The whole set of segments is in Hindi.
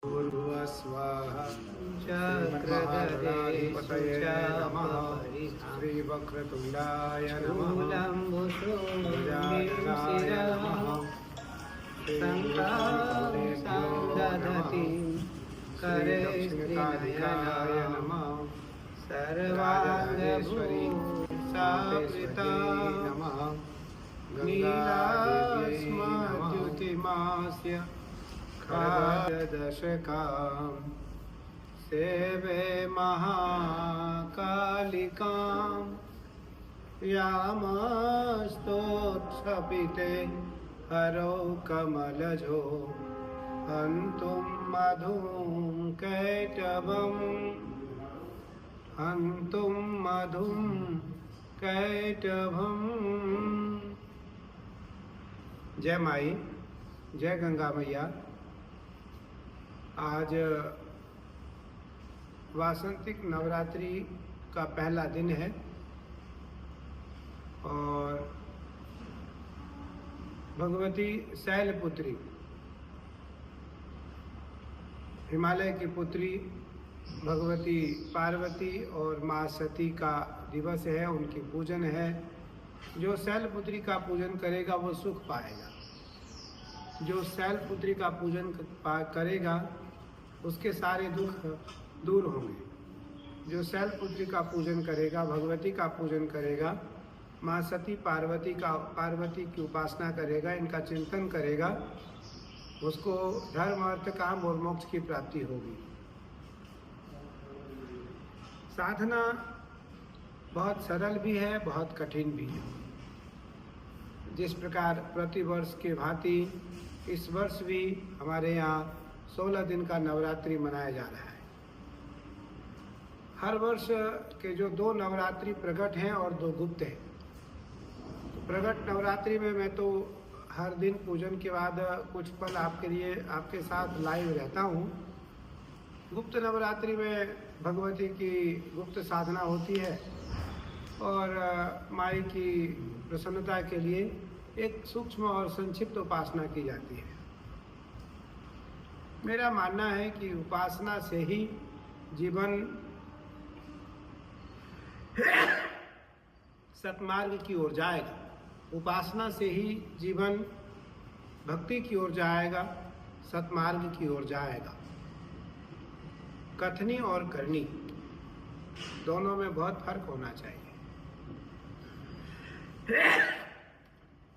भूर्भुवः स्वाहा। चक्रधरेशु नमः। श्रीवक्रतुण्डाय नमः। गजाननाय नमः। दधति करे श्रीलक्ष्मीकान्ताय नमः। सर्वाङ्गभूषावृता नमः। नीलास्मद्युतिमास्य दशकां सेवे महाकालिकां यामस्तोत्सपिते हरौ कमलजो हन्तुं मधुं कैटभम्। जय माई, जय गंगा मैया। आज वासंतिक नवरात्रि का पहला दिन है और भगवती शैलपुत्री, हिमालय की पुत्री भगवती पार्वती और माँ सती का दिवस है, उनकी पूजन है। जो शैलपुत्री का पूजन करेगा वो सुख पाएगा। जो शैलपुत्री का पूजन करेगा उसके सारे दुख दूर होंगे। जो शैलपुत्री का पूजन करेगा, भगवती का पूजन करेगा, माँ सती पार्वती की उपासना करेगा, इनका चिंतन करेगा, उसको धर्म अर्थ काम और मोक्ष की प्राप्ति होगी। साधना बहुत सरल भी है, बहुत कठिन भी है। जिस प्रकार प्रतिवर्ष के भांति इस वर्ष भी हमारे यहाँ 16 दिन का नवरात्रि मनाया जा रहा है। हर वर्ष के जो 2 नवरात्रि प्रकट हैं और 2 गुप्त हैं। तो प्रकट नवरात्रि में मैं तो हर दिन पूजन के बाद कुछ पल आपके लिए आपके साथ लाइव रहता हूँ। गुप्त नवरात्रि में भगवती की गुप्त साधना होती है और माई की प्रसन्नता के लिए एक सूक्ष्म और संक्षिप्त उपासना की जाती है। मेरा मानना है कि उपासना से ही जीवन सतमार्ग की ओर जाएगा। उपासना से ही जीवन भक्ति की ओर जाएगा, सतमार्ग की ओर जाएगा। कथनी और करनी दोनों में बहुत फर्क होना चाहिए।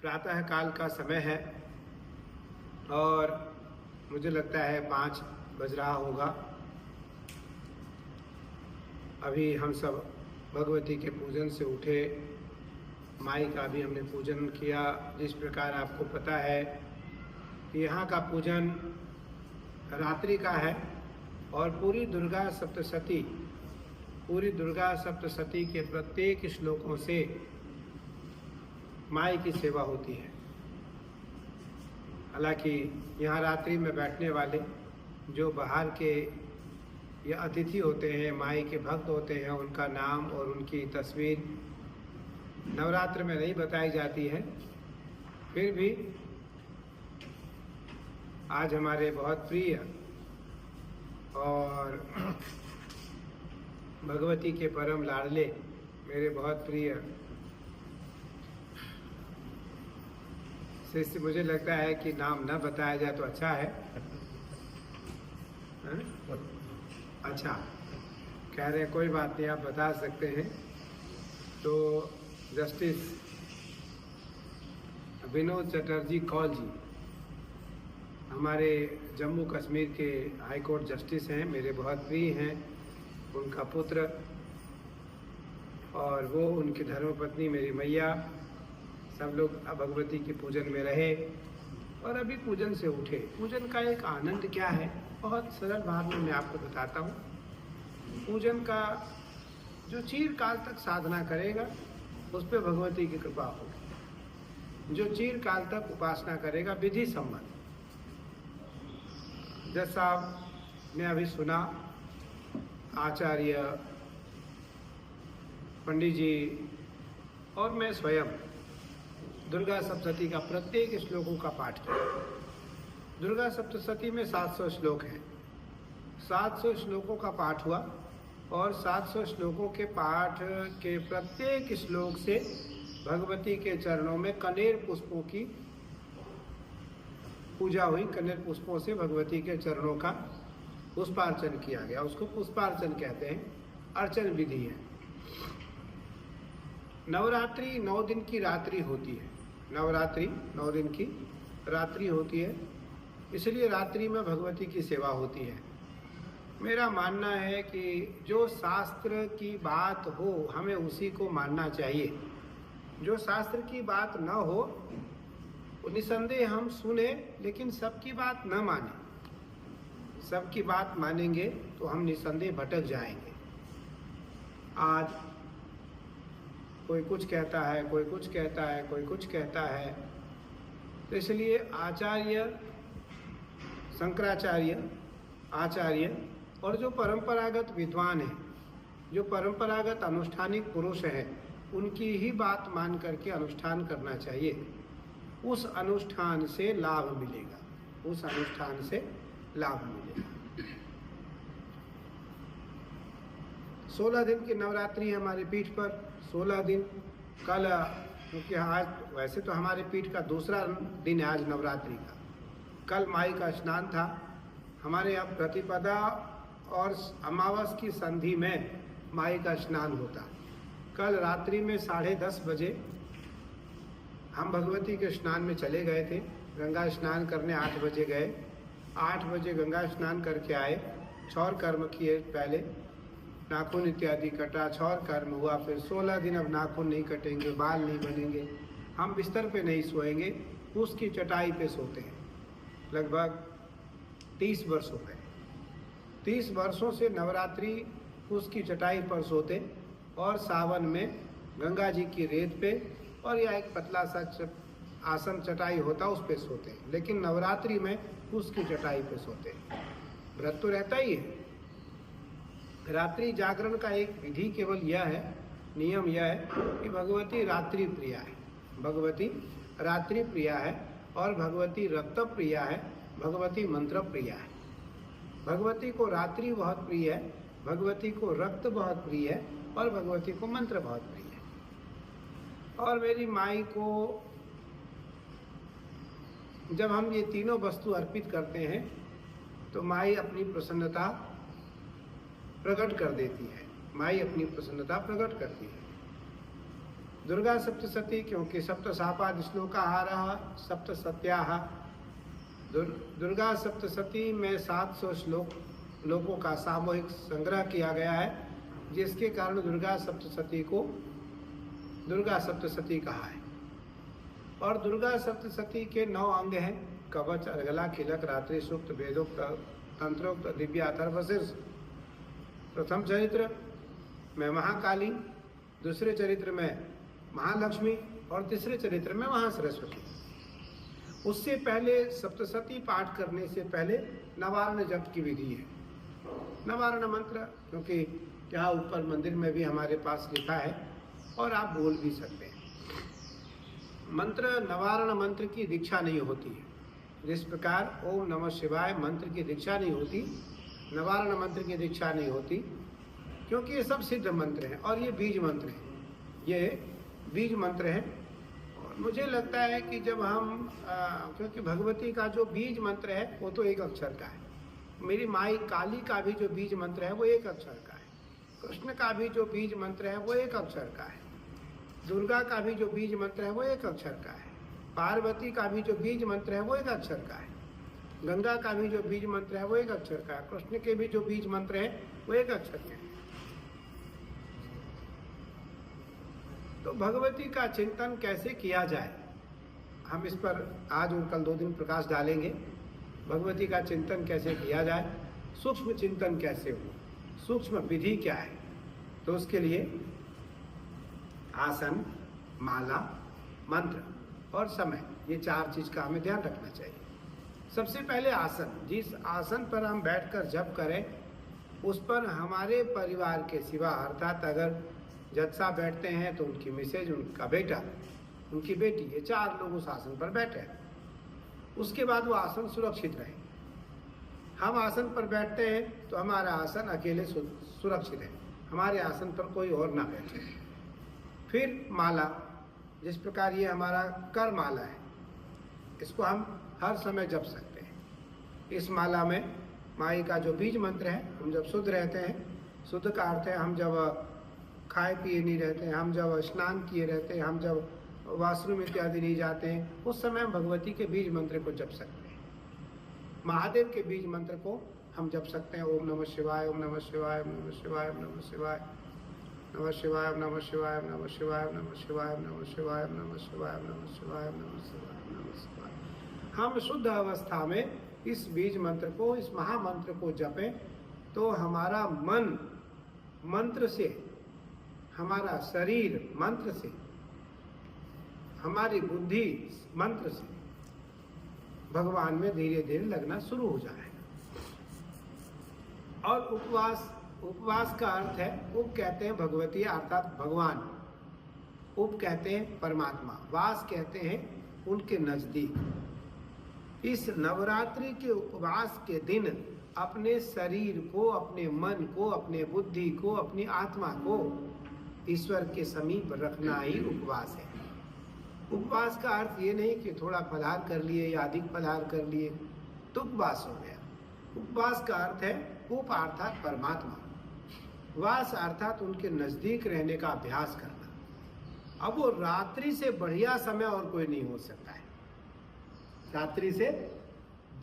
प्रातः काल का समय है और मुझे लगता है 5 बज रहा होगा। अभी हम सब भगवती के पूजन से उठे, माई का भी हमने पूजन किया। जिस प्रकार आपको पता है कि यहाँ का पूजन रात्रि का है और पूरी दुर्गा सप्तशती के प्रत्येक श्लोकों से माई की सेवा होती है। हालांकि यहाँ रात्रि में बैठने वाले जो बाहर के या अतिथि होते हैं, माई के भक्त होते हैं, उनका नाम और उनकी तस्वीर नवरात्र में नहीं बताई जाती है। फिर भी आज हमारे बहुत प्रिय और भगवती के परम लाडले मेरे बहुत प्रिय शिष्य, मुझे लगता है कि नाम न बताया जाए तो अच्छा है। अच्छा कह रहे हैं, कोई बात नहीं, आप बता सकते हैं। तो जस्टिस विनोद चटर्जी कौल जी हमारे जम्मू कश्मीर के हाई कोर्ट जस्टिस हैं, मेरे बहुत प्रिय हैं। उनका पुत्र और वो उनकी धर्मपत्नी मेरी मैया, सब लोग भगवती के पूजन में रहे और अभी पूजन से उठे। पूजन का एक आनंद क्या है, बहुत सरल भाव में मैं आपको बताता हूँ। पूजन का जो चिरकाल तक साधना करेगा उस पर भगवती की कृपा होगी। जो चिरकाल तक उपासना करेगा विधि सम्मत, जैसा आपने अभी सुना, आचार्य पंडित जी और मैं स्वयं दुर्गा सप्तशती का प्रत्येक श्लोकों का पाठ किया। दुर्गा सप्तशती में 700 श्लोक हैं 700 श्लोकों का पाठ हुआ और 700 श्लोकों के पाठ के प्रत्येक श्लोक से भगवती के चरणों में कनेर पुष्पों की पूजा हुई। कनेर पुष्पों से भगवती के चरणों का पुष्पार्चन किया गया। उसको पुष्पार्चन कहते हैं, अर्चन विधि है। नवरात्रि 9 दिन की रात्रि होती है। नवरात्रि 9 दिन की रात्रि होती है, इसलिए रात्रि में भगवती की सेवा होती है। मेरा मानना है कि जो शास्त्र की बात हो हमें उसी को मानना चाहिए। जो शास्त्र की बात न हो निसंदेह हम सुने, लेकिन सबकी बात न माने। सबकी बात मानेंगे तो हम निसंदेह भटक जाएंगे। आज कोई कुछ कहता है, कोई कुछ कहता है, कोई कुछ कहता है, तो इसलिए आचार्य, शंकराचार्य, आचार्य और जो परंपरागत विद्वान हैं, जो परंपरागत अनुष्ठानिक पुरुष हैं, उनकी ही बात मान करके अनुष्ठान करना चाहिए। उस अनुष्ठान से लाभ मिलेगा, उस अनुष्ठान से लाभ मिलेगा। 16 दिन की नवरात्रि है हमारे पीठ पर। 16 दिन कल, क्योंकि आज वैसे तो हमारे पीठ का दूसरा दिन है आज नवरात्रि का। कल माई का स्नान था। हमारे यहाँ प्रतिपदा और अमावस की संधि में माई का स्नान होता। कल रात्रि में 10:30 बजे हम भगवती के स्नान में चले गए थे। गंगा स्नान करने 8 बजे गए। 8 बजे गंगा स्नान करके आए, छौर कर्म किए, पहले नाखून इत्यादि कटा, छौर कर्म हुआ। फिर 16 दिन अब नाखून नहीं कटेंगे, बाल नहीं बनेंगे, हम बिस्तर पे नहीं सोएंगे, उसकी चटाई पे सोते हैं। लगभग 30 वर्ष हो गए। 30 वर्षों से नवरात्रि उसकी चटाई पर सोते और सावन में गंगा जी की रेत पे और या एक पतला सा आसन चटाई होता उस पे सोते हैं, लेकिन नवरात्रि में उसकी चटाई पे सोते हैं। व्रत तो रहता ही है। रात्रि जागरण का एक विधि केवल यह है, नियम यह है कि भगवती रात्रि प्रिया है, भगवती रात्रि प्रिया है और भगवती रक्त प्रिया है, भगवती मंत्र प्रिया है। भगवती को रात्रि बहुत प्रिय है, भगवती को रक्त बहुत प्रिय है और भगवती को मंत्र बहुत प्रिय है। और मेरी माई को जब हम ये तीनों वस्तु अर्पित करते हैं तो माई अपनी प्रसन्नता प्रकट कर देती है। माई अपनी प्रसन्नता प्रकट करती है। दुर्गा सप्तशती, क्योंकि सप्तशापाद श्लोकाहारः सप्तसत्याः, दुर्गा सप्तशती में 700 श्लोकों का सामूहिक संग्रह किया गया है, जिसके कारण दुर्गा सप्तशती को दुर्गा सप्तशती कहा है। और दुर्गा सप्तशती के 9 अंग हैं: कवच, अर्गला, किलक, रात्रि सूक्त, वेदोक्त, तंत्रोक्त, दिव्य, अथर्वशीर्ष। प्रथम चरित्र में महाकाली, दूसरे चरित्र में महालक्ष्मी और तीसरे चरित्र में महासरस्वती। उससे पहले सप्तशती पाठ करने से पहले नवारण जप की विधि है। नवारण मंत्र, क्योंकि यहाँ ऊपर मंदिर में भी हमारे पास लिखा है और आप बोल भी सकते हैं। मंत्र, नवारण मंत्र की दीक्षा नहीं होती है। जिस प्रकार ओम नमः शिवाय मंत्र की दीक्षा नहीं होती, नवारण मंत्र की दीक्षा नहीं होती, क्योंकि ये सब सिद्ध मंत्र हैं और ये बीज मंत्र हैं। ये बीज मंत्र हैं। और मुझे लगता है कि जब हम क्योंकि भगवती का जो बीज मंत्र है वो तो एक अक्षर का है। मेरी माई काली का भी जो बीज मंत्र है वो एक अक्षर का है। कृष्ण का भी जो बीज मंत्र है वो एक अक्षर का है। दुर्गा का भी जो बीज मंत्र है वो एक अक्षर का है। पार्वती का भी जो बीज मंत्र है वो एक अक्षर का है। गंगा का भी जो बीज मंत्र है वो एक अक्षर का है। कृष्ण के भी जो बीज मंत्र है वो एक अक्षर के हैं। तो भगवती का चिंतन कैसे किया जाए, हम इस पर आज और कल 2 दिन प्रकाश डालेंगे। भगवती का चिंतन कैसे किया जाए, सूक्ष्म चिंतन कैसे हो, सूक्ष्म विधि क्या है। तो उसके लिए आसन, माला, मंत्र और समय, ये 4 चीज का हमें ध्यान रखना चाहिए। सबसे पहले आसन। जिस आसन पर हम बैठकर जप करें उस पर हमारे परिवार के सिवा, अर्थात अगर जत्सा बैठते हैं तो उनकी मिसेज, उनका बेटा, उनकी बेटी, ये 4 लोग उस आसन पर बैठे हैं। उसके बाद वो आसन सुरक्षित रहे। हम आसन पर बैठते हैं तो हमारा आसन अकेले सुरक्षित है, हमारे आसन पर कोई और ना बैठे। फिर माला, जिस प्रकार ये हमारा कर माला है, इसको हम हर समय जप सकते हैं। इस माला में माई का जो बीज मंत्र है, हम जब शुद्ध रहते हैं, शुद्ध का अर्थ है हम जब खाए पिए नहीं रहते हैं, हम जब स्नान किए रहते हैं, हम जब वॉशरूम इत्यादि नहीं जाते हैं, उस समय हम भगवती के बीज मंत्र को जप सकते हैं। महादेव के बीज मंत्र को हम जप सकते हैं। ओम नमः शिवाय, ओम नमः शिवाय, ओम नमः शिवाय, ओम नमः शिवाय, नमः शिवाय, ओम नमः शिवाय, ओम नमः शिवाय, ओम नमः शिवाय, ओम नमः शिवाय, ओम नमः शिवाय, ओम नमः शिवाय, ओम नमः शिवाय, ओम नमः शिवाय। हम शुद्ध अवस्था में इस बीज मंत्र को, इस महामंत्र को जपें तो हमारा मन मंत्र से, हमारा शरीर मंत्र से, हमारी बुद्धि मंत्र से भगवान में धीरे धीरे लगना शुरू हो जाएगा। और उपवास का अर्थ है, उप कहते हैं भगवती अर्थात भगवान, उप कहते हैं परमात्मा, वास कहते हैं उनके नजदीक। इस नवरात्रि के उपवास के दिन अपने शरीर को, अपने मन को, अपने बुद्धि को, अपनी आत्मा को ईश्वर के समीप रखना ही उपवास है। उपवास का अर्थ ये नहीं कि थोड़ा फलाहार कर लिए या अधिक फलाहार कर लिए तो उपवास हो गया। उपवास का अर्थ है उप अर्थात परमात्मा, वास अर्थात उनके नजदीक रहने का अभ्यास करना। अब वो रात्रि से बढ़िया समय और कोई नहीं हो सकता है, रात्रि से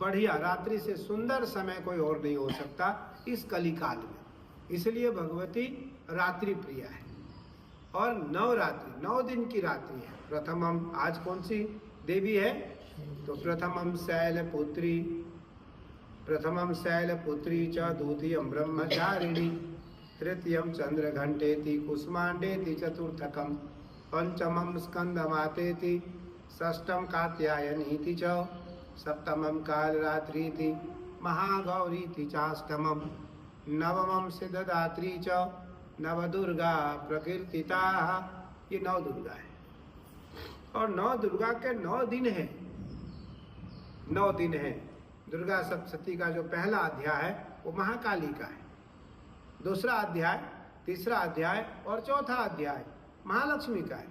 बढ़िया, रात्रि से सुंदर समय कोई और नहीं हो सकता इस कलिकाल में। इसलिए भगवती रात्रि प्रिय है। और नवरात्रि 9 दिन की रात्रि है। प्रथमम, आज कौन सी देवी है? तो प्रथमम शैलपुत्री, प्रथमम शैलपुत्री च द्वितीयम ब्रह्मचारिणी, तृतीयम चंद्रघंटेति कुष्मांडेति, चतुर्थकम पंचमम स्कंदमातेति, षष्ठम कात्यायनीति च, सप्तमम कालरात्रीति, महागौरीति चाष्टमम, नवमम सिद्धदात्री च, नवदुर्गा प्रकीर्तिता। ये 9 दुर्गा है। और 9 दुर्गा के 9 दिन है, 9 दिन है। दुर्गा सप्तशती का जो पहला अध्याय है वो महाकाली का है, दूसरा अध्याय, तीसरा अध्याय और चौथा अध्याय महालक्ष्मी का है।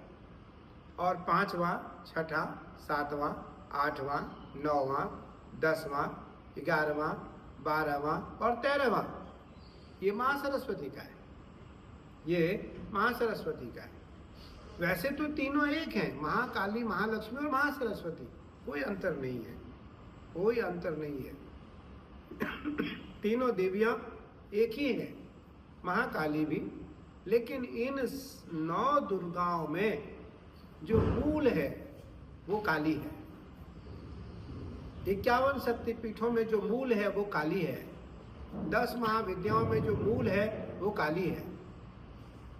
और 5वां, 6वां, 7वां, 8वां, 9वां, 10वां, 11वां, 12वां और 13वां ये माँ सरस्वती का है, ये माँ सरस्वती का है। वैसे तो तीनों एक हैं, महाकाली, महालक्ष्मी और महासरस्वती, कोई अंतर नहीं है, कोई अंतर नहीं है। तीनों देवियां एक ही हैं, महाकाली भी। लेकिन इन 9 दुर्गाओं में जो मूल है वो काली है। 51 शक्तिपीठों में जो मूल है वो काली है। 10 महाविद्याओं में जो मूल है वो काली है।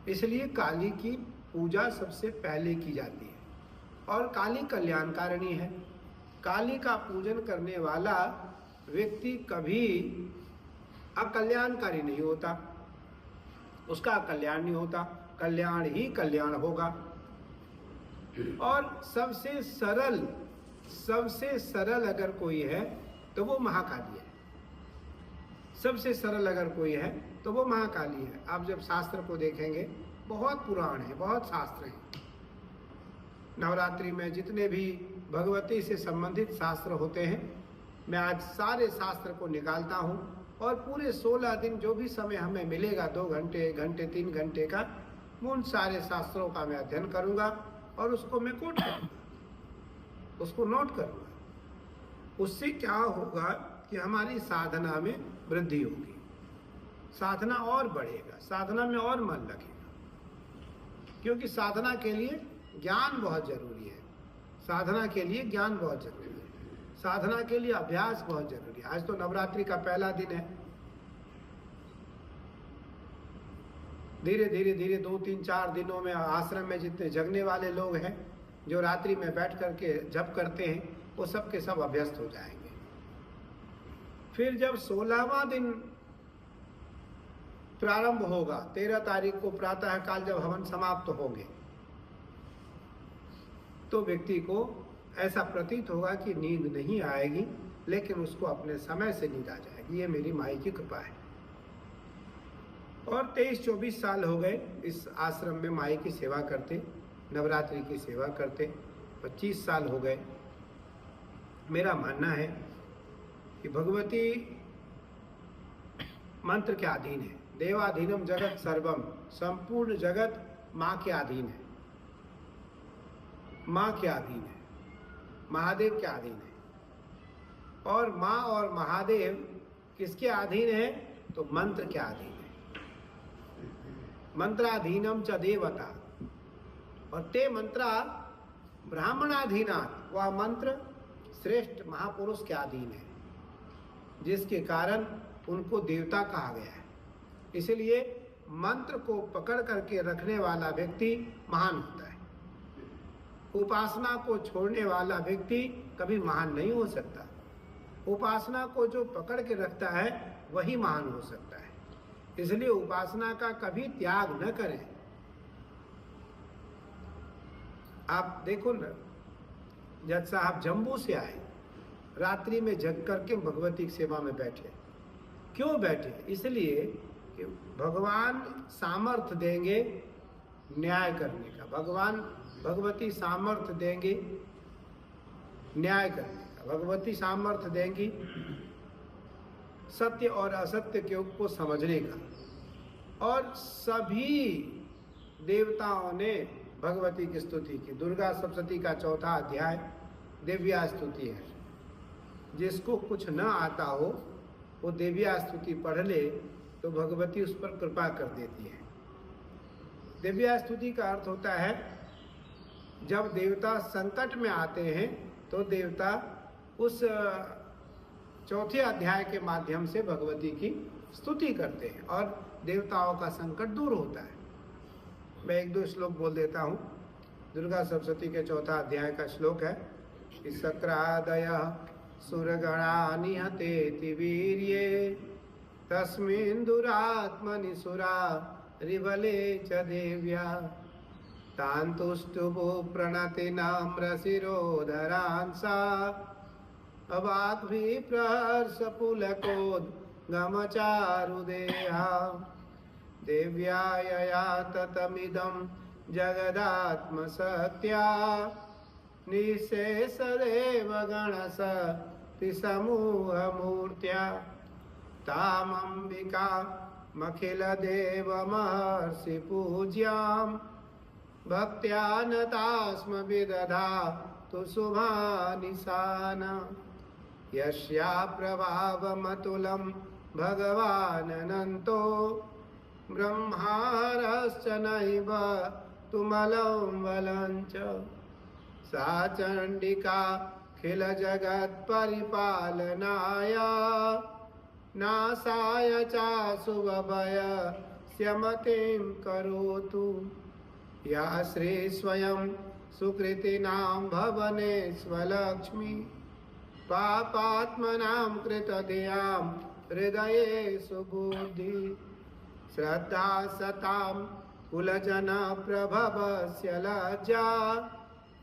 इसलिए काली की पूजा सबसे पहले की जाती है। और काली कल्याणकारिणी है। काली का पूजन करने वाला व्यक्ति कभी अकल्याणकारी नहीं होता, उसका कल्याण नहीं होता, कल्याण ही कल्याण होगा। और सबसे सरल अगर कोई है तो वो महाकाली है। सबसे सरल अगर कोई है तो वो महाकाली है। आप जब शास्त्र को देखेंगे, बहुत पुराण है, बहुत शास्त्र हैं। नवरात्रि में जितने भी भगवती से संबंधित शास्त्र होते हैं, मैं आज सारे शास्त्र को निकालता हूँ और पूरे 16 दिन जो भी समय हमें मिलेगा, 2 घंटे, 1 घंटे, 3 घंटे का, उन सारे शास्त्रों का मैं अध्ययन करूँगा और उसको मैं कोट करूँगा, उसको नोट करूँगा। उससे क्या होगा कि हमारी साधना में वृद्धि होगी, साधना और बढ़ेगा, साधना में और मन लगेगा। क्योंकि साधना के लिए ज्ञान बहुत जरूरी है, साधना के लिए ज्ञान बहुत जरूरी है, साधना के लिए अभ्यास बहुत जरूरी है। आज तो नवरात्रि का पहला दिन है। धीरे धीरे 2, 3, 4 दिनों में आश्रम में जितने जगने वाले लोग हैं, जो रात्रि में बैठ करके जप करते हैं, वो सब के सब अभ्यस्त हो जाएंगे। फिर जब 16वां दिन प्रारंभ होगा, 13 तारीख को प्रातः काल जब हवन समाप्त होंगे, तो व्यक्ति को ऐसा प्रतीत होगा कि नींद नहीं आएगी, लेकिन उसको अपने समय से नींद आ जाएगी। ये मेरी माई की कृपा है। और 23-24 साल हो गए इस आश्रम में माई की सेवा करते, नवरात्रि की सेवा करते। 25 साल हो गए। मेरा मानना है कि भगवती मंत्र के अधीन है। देवाधीनम जगत सर्वम, संपूर्ण जगत माँ के अधीन है, माँ के अधीन है, महादेव के अधीन है। और माँ और महादेव किसके अधीन है? तो मंत्र के अधीन है। मंत्राधीनम च देवता, और ते मंत्रा ब्राह्मणाधीनात्, वह मंत्र श्रेष्ठ महापुरुष के अधीन है, जिसके कारण उनको देवता कहा गया है। इसलिए मंत्र को पकड़ करके रखने वाला व्यक्ति महान होता है। उपासना को छोड़ने वाला व्यक्ति कभी महान नहीं हो सकता। उपासना को जो पकड़ के रखता है वही महान हो सकता है। इसलिए उपासना का कभी त्याग न करें। आप देखो ना, जज साहब जम्मू से आए, रात्रि में जग करके भगवती की सेवा में बैठे। क्यों बैठे? इसलिए कि भगवान सामर्थ्य देंगे न्याय करने का, भगवती सामर्थ्य देंगे न्याय करने का, भगवती सामर्थ्य देंगी सत्य और असत्य को समझने का। और सभी देवताओं ने भगवती की स्तुति की। दुर्गा सप्तशती का 4था अध्याय देव्या स्तुति है। जिसको कुछ न आता हो वो देव्या स्तुति पढ़ ले तो भगवती उस पर कृपा कर देती है। देव्या स्तुति का अर्थ होता है जब देवता संकट में आते हैं तो देवता उस 4थे अध्याय के माध्यम से भगवती की स्तुति करते हैं और देवताओं का संकट दूर होता है। मैं 1-2 श्लोक बोल देता हूँ। दुर्गा सप्तशती के 4था अध्याय का श्लोक है कि सक्रादय सुरगणा निहतेति वीर्ये तस्मिन् दुरात्मनि सुरा रिवले च देव्या तान्तुष्टुभु प्रणति नम्रशिरोधरांसा अवाग्भि प्रहर्ष पुलकोद्गमचारुदेहा देव्या यया ततमिदं जगदात्मसत्या निःशेषदेव गणशक्तिसमूहमूर्त्या तामम्बिकामखिलदेवमहर्षि पूज्यां भक्त्या नतास्म विदधातु शुभानिशान यस्या प्रभावमतुलं भगवानन्तो ब्रह्मारश्च नैव तुमलं वलञ्च सा चण्डिका खिल जगत्परिपालनाय नाशाय चाशुभभय स्यमतिं करोतु या श्री स्वयं सुकृतिनां भवने स्वलक्ष्मी पापात्मनां कृतधियां हृदये सुबुद्धि श्रद्धा सतां कुलजन प्रभवस्य लज्जा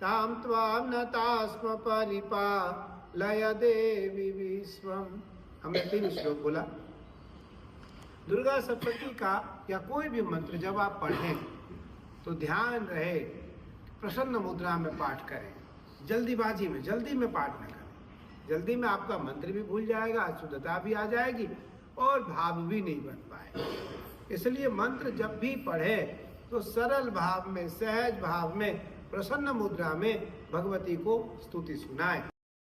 तां त्वां नतास्म परिपालय देवी विश्वम्। हमने 3 श्लोक बोला। दुर्गा सप्तशती का या कोई भी मंत्र जब आप पढ़ें तो ध्यान रहे प्रसन्न मुद्रा में पाठ करें, जल्दीबाजी में जल्दी में पाठ न करें। जल्दी में आपका मंत्र भी भूल जाएगा, अशुद्धता भी आ जाएगी और भाव भी नहीं बन पाएगा। इसलिए मंत्र जब भी पढ़े तो सरल भाव में, सहज भाव में, प्रसन्न मुद्रा में भगवती को स्तुति सुनाए।